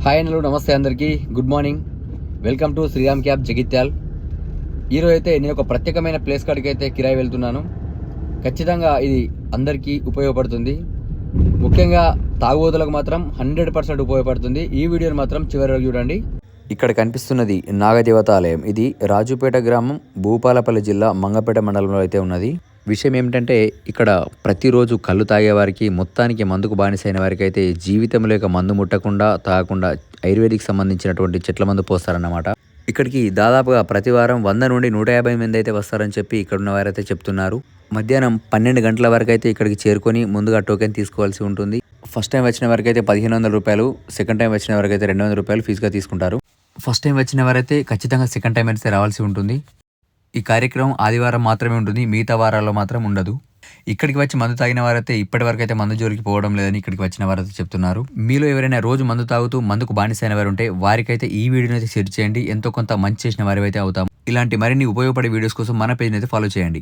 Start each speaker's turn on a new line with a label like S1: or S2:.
S1: Hi hello నమస్తే అందరికీ good morning. Welcome to Sriram cab Jagtial. ఈరోజు అయితే నేను ఒక ప్రత్యేకమైన ప్లేస్ కాడికి అయితే కిరాయి వెళ్తున్నాను. ఖచ్చితంగా ఇది అందరికీ ఉపయోగపడుతుంది. ముఖ్యంగా తాగుబోతులకు మాత్రం 100% ఉపయోగపడుతుంది. ఈ వీడియోని మాత్రం చివరి వరకు చూడండి. ఇక్కడ కనిపిస్తున్నది నాగదేవత ఆలయం. ఇది రాజుపేట గ్రామం, భూపాలపల్లి జిల్లా, మంగపేట మండలంలో అయితే ఉన్నది. విషయం ఏమిటంటే ఇక్కడ ప్రతిరోజు కళ్ళు తాగే వారికి, మొత్తానికి మందుకు బానిసైన వారికి అయితే జీవితంలో ఇక మందు ముట్టకుండా తాగకుండా ఆయుర్వేదిక్ సంబంధించినటువంటి చెట్ల మందు పోస్తారన్నమాట. ఇక్కడికి దాదాపుగా ప్రతి వారం 100 నుండి 150 మంది అయితే వస్తారని చెప్పి ఇక్కడున్న వారైతే చెప్తున్నారు. మధ్యాహ్నం 12 గంటల వరకు అయితే ఇక్కడికి చేరుకొని ముందుగా టోకెన్ తీసుకోవాల్సి ఉంటుంది. ఫస్ట్ టైం వచ్చిన వరకు అయితే 1500 రూపాయలు, సెకండ్ టైం వచ్చిన వరకు అయితే 200 రూపాయలు ఫీజుగా తీసుకుంటారు. ఫస్ట్ టైం వచ్చిన వారైతే ఖచ్చితంగా సెకండ్ టైం అయితే రావాల్సి ఉంటుంది. ఈ కార్యక్రమం ఆదివారం మాత్రమే ఉంటుంది, మిగతా వారాల్లో మాత్రం ఉండదు. ఇక్కడికి వచ్చి మందు తాగిన వారైతే ఇప్పటి వరకు అయితే మందు జోలికి పోవడం లేదని ఇక్కడికి వచ్చిన వారైతే చెప్తున్నారు. మీలో ఎవరైనా రోజు మందు తాగుతూ మందుకు బానిసైన వారు ఉంటే వారికైతే ఈ వీడియోని అయితే షేర్ చేయండి. ఎంతో కొంత మంచి చేసిన వారి అయితే అవుతాం. ఇలాంటి మరిన్ని ఉపయోగపడే వీడియోస్ కోసం మన పేజ్ని అయితే ఫాలో చేయండి.